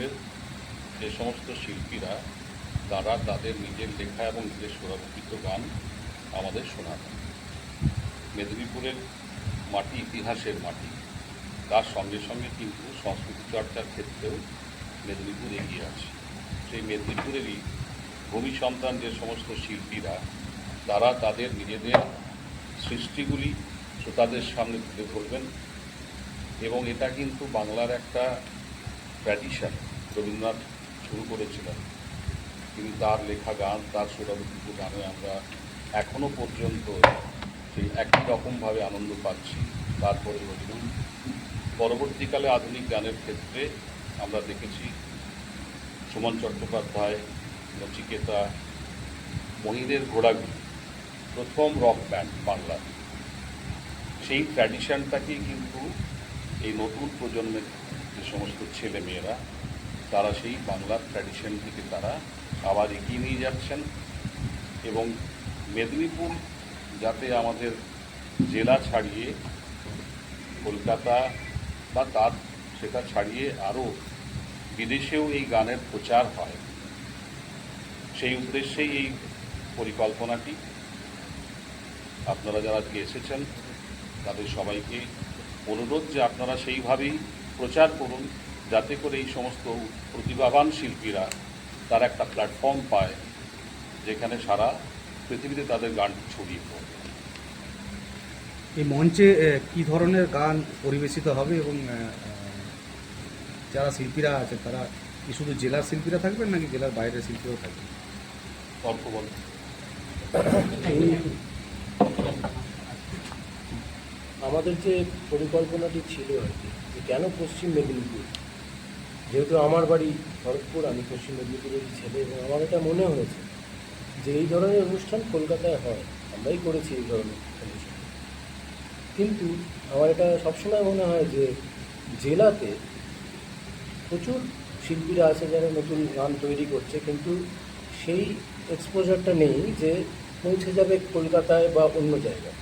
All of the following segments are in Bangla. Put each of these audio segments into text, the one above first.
মেদিনীপুরের যে সমস্ত শিল্পীরা তারা তাদের নিজের লেখা এবং নিজের স্বরচিত গান আমাদের শোনাবেন। মেদিনীপুরের মাটি ইতিহাসের মাটি, তার সঙ্গে সঙ্গে কিন্তু সংস্কৃতি চর্চার ক্ষেত্রেও মেদিনীপুর এগিয়ে আছে। সেই মেদিনীপুরেরই ভূমি সন্তান যে সমস্ত শিল্পীরা তারা তাদের নিজেদের সৃষ্টিগুলি শ্রোতাদের সামনে তুলে ধরবেন এবং এটা কিন্তু বাংলার একটা ট্র্যাডিশন। রবীন্দ্রনাথ শুরু করেছিলেন, তিনি তার লেখা গান, তার সুরচিত গানে আমরা এখনও পর্যন্ত সেই একই রকমভাবে আনন্দ পাচ্ছি। তারপরে বলুন, পরবর্তীকালে আধুনিক গানের ক্ষেত্রে আমরা দেখেছি সুমন চট্টোপাধ্যায়, নচিকেতা, মহিনের ঘোড়াগুলি প্রথম রক ব্যান্ড বাংলার। সেই ট্র্যাডিশনটাকেই কিন্তু এই নতুন প্রজন্মের যে সমস্ত ছেলে মেয়েরা তারা সেই বাংলার ট্র্যাডিশন থেকে তারা আবার এগিয়ে নিয়ে যাচ্ছেন এবং মেদিনীপুর যাতে আমাদের জেলা ছাড়িয়ে কলকাতা বা তার সেটা ছাড়িয়ে আরও বিদেশেও এই গানের প্রচার হয়, সেই উদ্দেশ্যেই এই পরিকল্পনাটি। আপনারা যারা আজকে এসেছেন তাদের সবাইকে অনুরোধ যে আপনারা সেইভাবেই প্রচার করুন, যাতে করে এই সমস্ত প্রতিভাবান শিল্পীরা তারা একটা প্ল্যাটফর্ম পায় যেখানে সারা পৃথিবীতে তাদের গান ছড়িয়ে পড়বে। এই মঞ্চে কী ধরনের গান পরিবেশিত হবে এবং যারা শিল্পীরা আছে তারা কি শুধু জেলার শিল্পীরা থাকবেন নাকি জেলার বাইরের শিল্পীরাও থাকবেন? অল্প বলুন। আমাদের যে পরিকল্পনাটি ছিল আর কি, যে কেন পশ্চিম মেদিনীপুর, যেহেতু আমার বাড়ি খড়গপুর, আমি পশ্চিম মেদিনীপুরের ছেলে এবং আমার এটা মনে হয়েছে যে এই ধরনের অনুষ্ঠান কলকাতায় হয়, আমরাই করেছি এই ধরনের অনুষ্ঠান, কিন্তু আমার এটা সবসময় মনে হয় যে জেলাতে প্রচুর শিল্পীরা আছে যারা নতুন গান তৈরি করছে, কিন্তু সেই এক্সপোজারটা নেই যে পৌঁছে যাবে কলকাতায় বা অন্য জায়গায়।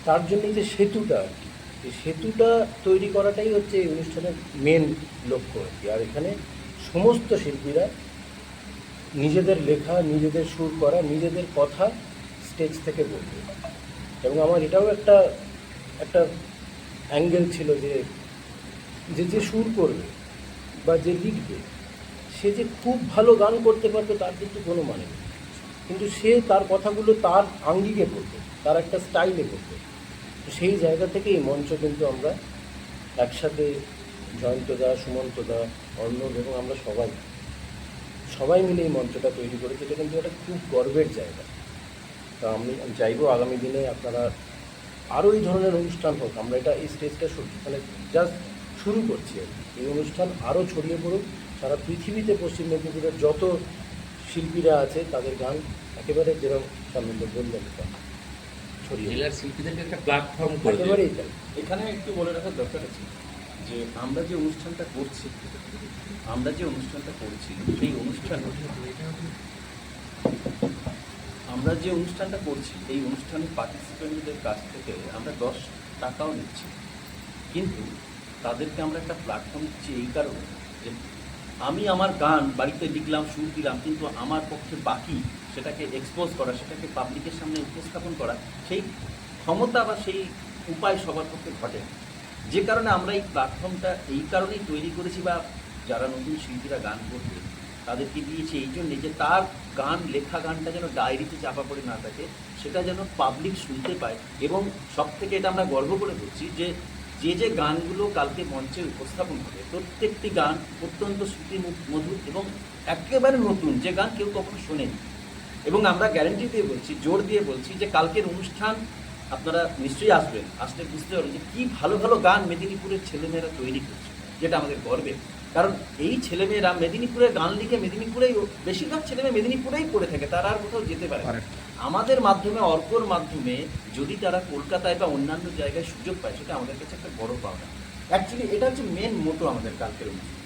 তার জন্য যে সেতুটা আর কি, এই সেতুটা তৈরি করাটাই হচ্ছে এই অনুষ্ঠানের মেন লক্ষ্য আর কি। আর এখানে সমস্ত শিল্পীরা নিজেদের লেখা, নিজেদের সুর করা, নিজেদের কথা স্টেজ থেকে বলবে। এবং আমার এটাও একটা একটা অ্যাঙ্গেল ছিল যে যে সুর করবে বা যে লিখবে সে যে খুব ভালো গান করতে পারবে তার কিন্তু কোনো মানে নেই, কিন্তু সে তার কথাগুলো তার আঙ্গিকে করবে, তার একটা স্টাইলে করবে। সেই জায়গা থেকে এই মঞ্চ কিন্তু আমরা একসাথে জয়ন্তদা, সুমন্তদা, অর্ণব এবং আমরা সবাই মিলে এই মঞ্চটা তৈরি করেছি। এটা কিন্তু একটা খুব গর্বের জায়গা। তা আমি চাইবো আগামী দিনে আপনারা আরও এই ধরনের অনুষ্ঠান হোক। আমরা এটা এই স্টেজটা মানে জাস্ট শুরু করছি আর কি। এই অনুষ্ঠান আরও ছড়িয়ে পড়ুক সারা পৃথিবীতে। পশ্চিম মেদিনীপুরের যত শিল্পীরা আছে তাদের গান একেবারে যেরকম সামনে বললেন ছড়িয়ে, জেলার শিল্পীদেরকে একটা প্ল্যাটফর্ম করে একেবারেই তাই। এখানে একটু বলে রাখার দরকার আছে যে আমরা যে অনুষ্ঠানটা করছি সেই এই অনুষ্ঠানের পার্টিসিপেন্টদের কাছ থেকে আমরা 10 টাকাও নিচ্ছি, কিন্তু তাদেরকে আমরা একটা প্ল্যাটফর্ম দিচ্ছি এই কারণে যে আমি আমার গান বাড়িতে লিখলাম, সুর দিলাম, কিন্তু আমার পক্ষে বাকি সেটাকে এক্সপোজ করা, সেটাকে পাবলিকের সামনে উপস্থাপন করা, সেই ক্ষমতা বা সেই উপায় সবার পক্ষে ঘটে। যে কারণে আমরা এই প্ল্যাটফর্মটা এই কারণেই তৈরি করেছি, বা যারা নতুন শিল্পীরা গান করবে তাদেরকে দিয়েছি এই জন্যে যে তার গান, লেখা গানটা যেন ডায়েরিতে চাপা পড়ে না থাকে, সেটা যেন পাবলিক শুনতে পায়। এবং সব থেকে এটা আমরা গর্ব করে বলছি যে যে গানগুলো কালকে মঞ্চে উপস্থাপন হবে প্রত্যেকটি গান অত্যন্ত শ্রুতি মধুর এবং একেবারে নতুন, যে গান কেউ কখনো শোনেনি। এবং আমরা গ্যারেন্টি দিয়ে বলছি, জোর দিয়ে বলছি যে কালকের অনুষ্ঠান আপনারা নিশ্চয়ই আসবেন, আসলে বুঝতে পারবেন যে কী ভালো ভালো গান মেদিনীপুরের ছেলেমেয়েরা তৈরি করছে, যেটা আমাদের গর্বের। কারণ এই ছেলেমেয়েরা মেদিনীপুরের গান লিখে মেদিনীপুরেই, বেশিরভাগ ছেলেমেয়ে মেদিনীপুরেই পড়ে থাকে, তারা আর কোথাও যেতে পারে না। আমাদের মাধ্যমে, অর্কর মাধ্যমে যদি তারা কলকাতায় বা অন্যান্য জায়গায় সুযোগ পায়, সেটা আমাদের কাছে একটা বড় পাওনা। অ্যাকচুয়ালি এটা হচ্ছে মেন মোটো আমাদের কালকের অনুষ্ঠান।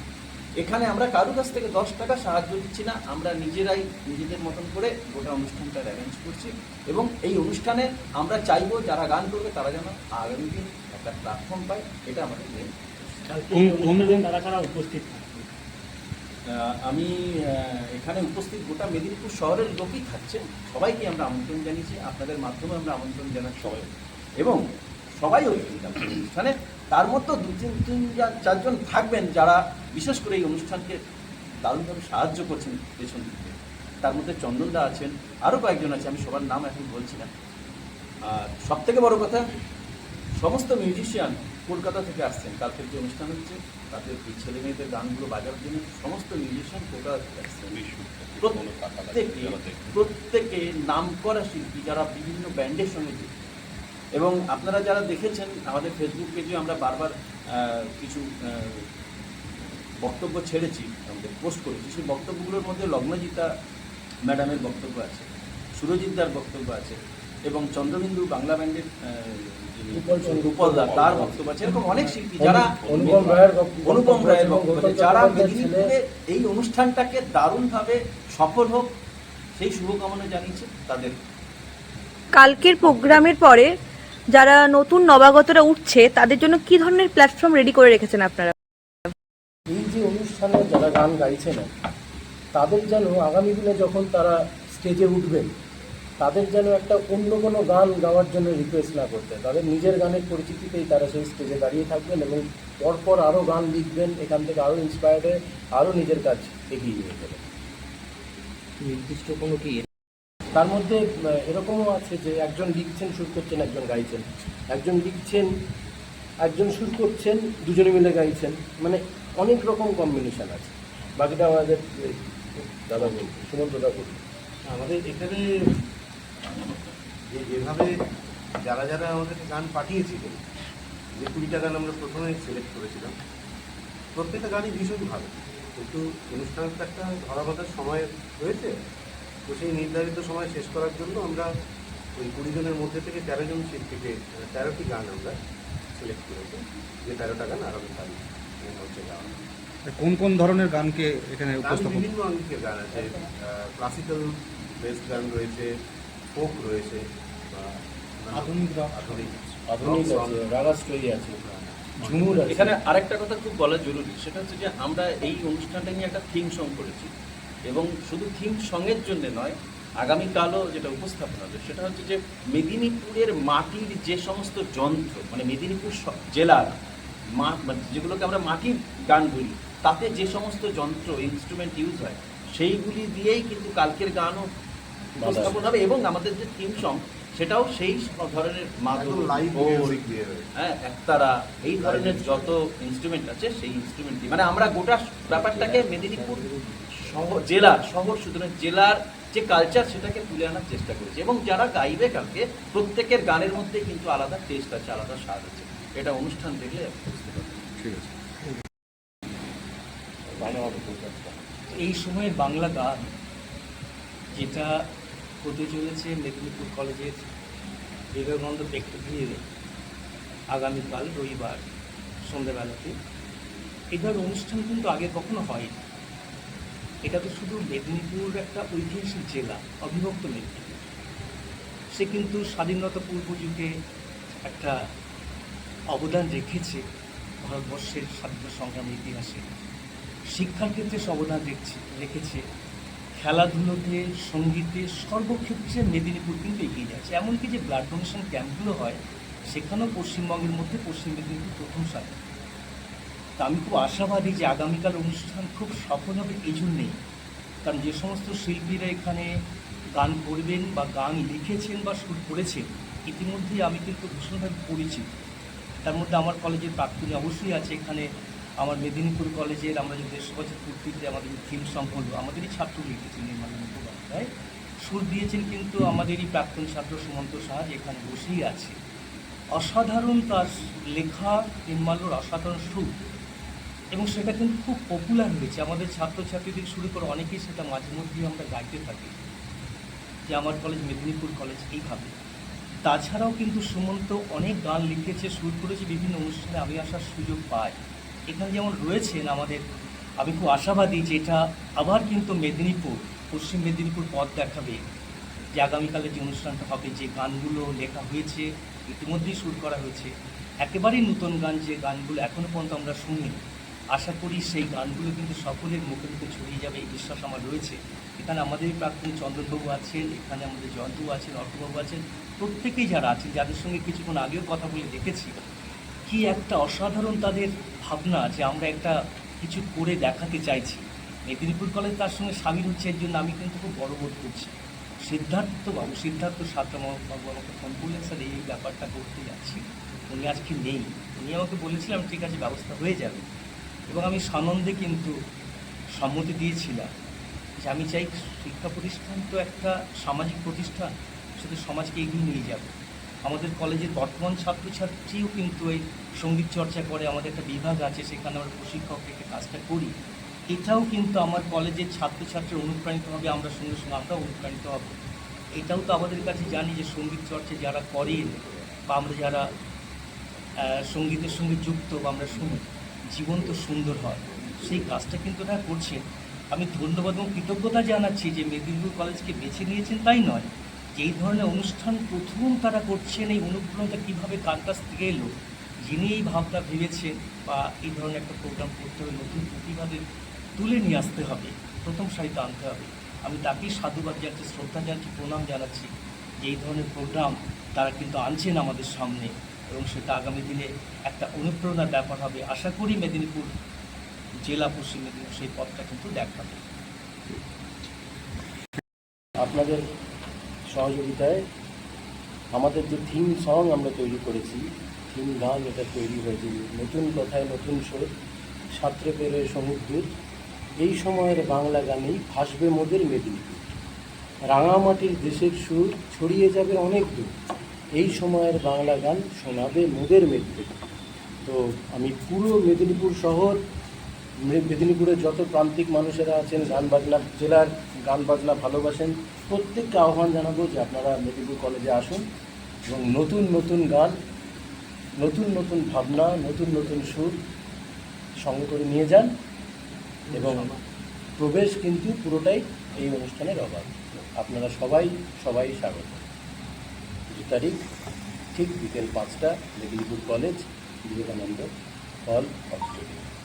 এখানে আমরা কারোর কাছ থেকে 10 টাকা সাহায্য দিচ্ছি না, আমরা নিজেরাই নিজেদের মতন করে গোটা অনুষ্ঠানটা অ্যারেঞ্জ করছি। এবং এই অনুষ্ঠানে আমরা চাইবো যারা গান করবে তারা যেন আগামী দিন একটা প্ল্যাটফর্ম পায়, এটা আমাদের মেন। তারা উপস্থিত থাকবে আমি এখানে উপস্থিত গোটা মেদিনীপুর শহরের লোকই থাকছেন, সবাইকে আমরা আমন্ত্রণ জানিয়েছি, আপনাদের মাধ্যমে আমরা আমন্ত্রণ জানাচ্ছি সবাই, এবং সবাই উপস্থিত আছেন অনুষ্ঠানে। তার মধ্যে চারজন থাকবেন যারা বিশেষ করে এই অনুষ্ঠানকে দারুণভাবে সাহায্য করছেন পেছন দিকে। তার মধ্যে চন্দনদা আছেন, আরও কয়েকজন আছে, আমি সবার নাম এখন বলছি না। আর সব থেকে বড় কথা, সমস্ত মিউজিশিয়ান কলকাতা থেকে আসছেন। কালকের যে অনুষ্ঠান হচ্ছে তাদের এই ছেলে মেয়েদের গানগুলো বাজানোর জন্য সমস্ত মিউজিশিয়ান কলকাতা থেকে আসছেন। প্রত্যেকে নামকরা শিল্পী যারা বিভিন্ন ব্যান্ডের সঙ্গে যুক্ত। এবং আপনারা যারা দেখেছেন আমাদের ফেসবুক পেজে আমরা বারবার কিছু বক্তব্য ছেড়েছি, আমাদের পোস্ট করেছি। সেই বক্তব্যগুলোর মধ্যে লগ্নজিতা ম্যাডামের বক্তব্য আছে, সুরজিৎদার বক্তব্য আছে, এবং চন্দ্রবিন্দু বাংলা ব্যান্ডের রূপলদা তার বক্তব্য আছে। এরকম অনেক শিল্পী যারা অনুপম রায়ের বক্তব্য আছে, যারা মেদিনীপুরে এই অনুষ্ঠানটাকে দারুণভাবে সফল হোক সেই শুভকামনা জানিয়েছে তাদের। কালকের প্রোগ্রামের পরে যারা নতুন নবাগতরা উঠছে তাদের জন্য কি ধরনের প্ল্যাটফর্ম রেডি করে রেখেছেন আপনারা? এই যে অনুষ্ঠানে যারা গান গাইছেন তাদের যেন আগামী দিনে যখন তারা স্টেজে উঠবেন তাদের যেন একটা অন্য কোনো গান গাওয়ার জন্য রিকোয়েস্ট না করতে, তাদের নিজের গানের পরিচিতিতেই তারা সেই স্টেজে দাঁড়িয়ে থাকবেন এবং পরপর আরও গান লিখবেন, এখান থেকে আরও ইন্সপায়ার্ড হয়ে আরও নিজের কাজ এগিয়ে নিয়ে যাবেন। নির্দিষ্ট কোনো কি তার মধ্যে এরকমও আছে যে একজন লিখছেন, সুর করছেন, একজন গাইছেন, একজন লিখছেন, একজন সুর করছেন, দুজনে মিলে গাইছেন, মানে অনেক রকম কম্বিনেশন আছে। বাকিটা আমাদের দাদা বলুন, সুমন্ত দাদা বলুন। আমাদের এখানে যেভাবে যারা যারা আমাদের গান পাঠিয়েছিলেন, যে 20টা গান আমরা প্রথমে সিলেক্ট করেছিলাম, প্রত্যেকটা গানই ভীষণ ভালো, কিন্তু অনুষ্ঠানের তো একটা ধরাবাঁধার সময় রয়েছে। তো সেই নির্ধারিত সময় শেষ করার জন্য আমরা ওই 20 জনের মধ্যে থেকে 13 জন শিল্পীকে 13টি গান আমরা সিলেক্ট করেছি, যে 13টা গান আগামী কাল হচ্ছে গাওয়া। কোন কোন ধরনের গানকে এখানে গান উপস্থাপন? বিভিন্ন অনেকের গান আছে, ক্লাসিক্যাল বেস্ট গান রয়েছে, ফোক রয়েছে, আধুনিক আধুনিক আধুনিক আছে, রাগা স্টোরি আছে, ঝুমুর আছে। এখানে আরেকটা কথা খুব বলা জরুরি, সেটা হচ্ছে যে আমরা এই অনুষ্ঠানটা নিয়ে একটা থিম সং করেছি, এবং শুধু থিম সঙ্গের জন্য নয়, আগামীকালও যেটা উপস্থাপন হবে সেটা হচ্ছে যে মেদিনীপুরের মাটির যে সমস্ত যন্ত্র, মানে মেদিনীপুর জেলার যেগুলোকে আমরা মাটির গান বলি, তাতে যে সমস্ত যন্ত্র ইনস্ট্রুমেন্ট ইউজ হয় সেইগুলি দিয়েই কিন্তু কালকের গানও উপস্থাপন হবে। এবং আমাদের যে থিম সং সেটাও সেই ধরনের লাইভ মিউজিক দিয়ে হ্যাঁ, একতারা, এই ধরনের যত ইনস্ট্রুমেন্ট আছে সেই ইনস্ট্রুমেন্ট দিয়ে, মানে আমরা গোটা ব্যাপারটাকে মেদিনীপুর শহর সুতরাং জেলার যে কালচার সেটাকে তুলে আনার চেষ্টা করেছি। এবং যারা গাইবে কালকে প্রত্যেকের গানের মধ্যে কিন্তু আলাদা টেস্ট আছে, আলাদা স্বাদ আছে, এটা অনুষ্ঠান দেখলে বুঝতে পারবেন। ঠিক আছে। এই সময়ের বাংলা গান যেটা হতে চলেছে মেদিনীপুর কলেজের বিবেকানন্দ প্রেক্ষাগৃহে আগামীকাল রবিবার সন্ধ্যাবেলাতে, এই ধরনের অনুষ্ঠান কিন্তু আগে কখনো হয়নি। এটা তো শুধু মেদিনীপুর একটা ঐতিহাসিক জেলা, অবিভক্ত মেদিনীপুর, সে কিন্তু স্বাধীনতা পূর্ব যুগে একটা অবদান রেখেছে ভারতবর্ষের স্বাধীনতা সংগ্রামের ইতিহাসে। শিক্ষার ক্ষেত্রে সে অবদান রেখেছে, খেলাধুলোতে, সঙ্গীতে, সর্বক্ষেত্রে মেদিনীপুর কিন্তু এগিয়ে যাচ্ছে। এমনকি যে ব্লাড ডোনেশন ক্যাম্পগুলো হয় সেখানেও পশ্চিমবঙ্গের মধ্যে পশ্চিম মেদিনীপুর প্রথম স্থানে। তা আমি খুব আশাবাদী যে আগামীকাল অনুষ্ঠান খুব সফল হবে এই জন্যেই, কারণ যে সমস্ত শিল্পীরা এখানে গান করবেন বা গান লিখেছেন বা সুর করেছেন ইতিমধ্যেই আমি কিন্তু ভীষণভাবে পরিচিত। তার মধ্যে আমার কলেজের প্রাক্তনী অবশ্যই আছে। এখানে আমার মেদিনীপুর কলেজের আমরা যে 150 বছর পূর্তিতে আমাদের থিম সং হলো, আমাদেরই ছাত্র লিখেছেন নির্মাল্য মুখোপাধ্যায়, সুর দিয়েছেন কিন্তু আমাদেরই প্রাক্তন ছাত্র সুমন্ত সাহা, এখানে বসেই আছে। অসাধারণ তার লেখা, নির্মাল্যর অসাধারণ সুর, এবং সেটা কিন্তু খুব পপুলার হয়েছে। আমাদের ছাত্রছাত্রীদের শুরু করে অনেকেই সেটা মাঝে মধ্যেই আমরা গাইতে থাকি যে আমার কলেজ মেদিনীপুর কলেজ এইভাবে। তাছাড়াও কিন্তু সুমন্ত অনেক গান লিখেছে, সুর করেছে, বিভিন্ন অনুষ্ঠানে আমি আসার সুযোগ পাই। এখানে যেমন রয়েছেন আমাদের, আমি খুব আশাবাদী যে এটা আবার কিন্তু মেদিনীপুর, পশ্চিম মেদিনীপুর পথ দেখাবে, যে আগামীকালে যে অনুষ্ঠানটা হবে, যে গানগুলো লেখা হয়েছে, ইতিমধ্যেই সুর করা হয়েছে, একেবারেই নতুন গান, যে গানগুলো এখনও পর্যন্ত আমরা শুনি, আশা করি সেই গানগুলো কিন্তু সকলের মুখে মুখে ছড়িয়ে যাবে এই বিশ্বাস আমার রয়েছে। এখানে আমাদের প্রাক্তন চন্দনবাবু আছেন, এখানে আমাদের জয়ন্তবাবু আছেন, অর্কবাবু আছেন, প্রত্যেকেই যারা আছেন, যাদের সঙ্গে কিছুক্ষণ আগেও কথা বলে দেখেছি, কি একটা অসাধারণ তাদের ভাবনা যে আমরা একটা কিছু করে দেখাতে চাইছি। মেদিনীপুর কলেজ তার সঙ্গে সামিল হচ্ছে, এর জন্য আমি কিন্তু খুব গর্ববোধ করছি। সিদ্ধার্থ সাঁতরাবাবু আমাকে ফোন করলেন, স্যার এই ব্যাপারটা করতে যাচ্ছি, উনি আজকে নেই। উনি আমাকে বলেছিলাম ঠিক আছে, ব্যবস্থা হয়ে যাবে, এবং আমি সানন্দে কিন্তু সম্মতি দিয়েছিলাম যে আমি চাই শিক্ষা প্রতিষ্ঠান তো একটা সামাজিক প্রতিষ্ঠান, সেটা সমাজকে এগিয়ে নিয়ে যাবে। আমাদের কলেজের বর্তমান ছাত্রছাত্রীও কিন্তু এই সঙ্গীত চর্চা করে, আমাদের একটা বিভাগ আছে, সেখানে আমরা প্রশিক্ষক রেখে কাজটা করি। এটাও কিন্তু আমার কলেজের ছাত্রছাত্রী অনুপ্রাণিত হবে, আমরা সঙ্গে সঙ্গে আমরাও অনুপ্রাণিত হব। এটাও তো আমাদের কাছে জানি যে সঙ্গীত চর্চা যারা করেন বা আমরা যারা সঙ্গীতের সঙ্গে যুক্ত বা আমরা শুনি, জীবন তো সুন্দর হয়। সেই কাজটা কিন্তু তারা করছেন। আমি ধন্যবাদ এবং কৃতজ্ঞতা জানাচ্ছি যে মেদিনীপুর কলেজকে বেছে নিয়েছেন তাই নয়, যে এই ধরনের অনুষ্ঠান প্রথম তারা করছেন। এই অনুপ্রেরণাটা কীভাবে কার কাছ থেকে এলো, যিনি এই ভাবটা ভেবেছেন বা এই ধরনের একটা প্রোগ্রাম করতে হবে, নতুন প্রতিভাদের তুলে নিয়ে আসতে হবে, প্রথম সারিতে আনতে হবে, আমি তাকেই সাধুবাদ জানাচ্ছি, শ্রদ্ধা জানাচ্ছি, প্রণাম জানাচ্ছি যে এই ধরনের প্রোগ্রাম তারা কিন্তু আনছেন আমাদের সামনে, এবং সেটা আগামী দিনে একটা অনুপ্রেরণার ব্যাপার হবে। আশা করি মেদিনীপুর জেলা, পশ্চিম মেদিনীপুর সেই পথটা কিন্তু দেখাবে। আপনাদের সহযোগিতায় আমাদের যে থিম সং আমরা তৈরি করেছি, থিম গান এটা তৈরি হয়েছে, নতুন কথায় নতুন সুর, ছাত্রে পেরে সমুদ্র, এই সময়ের বাংলা গানেই ভাসবে মোদের মেদিনীপুর, রাঙামাটির দেশের সুর ছড়িয়ে যাবে অনেক দূর, এই সময়ের বাংলা গান শোনাবে মোদের মেদিনীপুর। তো আমি পুরো মেদিনীপুর শহর, মেদিনীপুরের যত প্রান্তিক মানুষেরা আছেন, গান বাজনা, জেলার গান বাজনা ভালোবাসেন, প্রত্যেককে আহ্বান জানাবো যে আপনারা মেদিনীপুর কলেজে আসুন এবং নতুন নতুন গান, নতুন নতুন ভাবনা, নতুন নতুন সুর সঙ্গে করে নিয়ে যান, এবং প্রবেশ কিন্তু পুরোটাই এই অনুষ্ঠানের অভাব। আপনারা সবাই স্বাগত। 2 তারিখ ঠিক বিকেল 5টা, মেদিনীপুর কলেজ, বিবেকানন্দ হল অডিটোরিয়াম।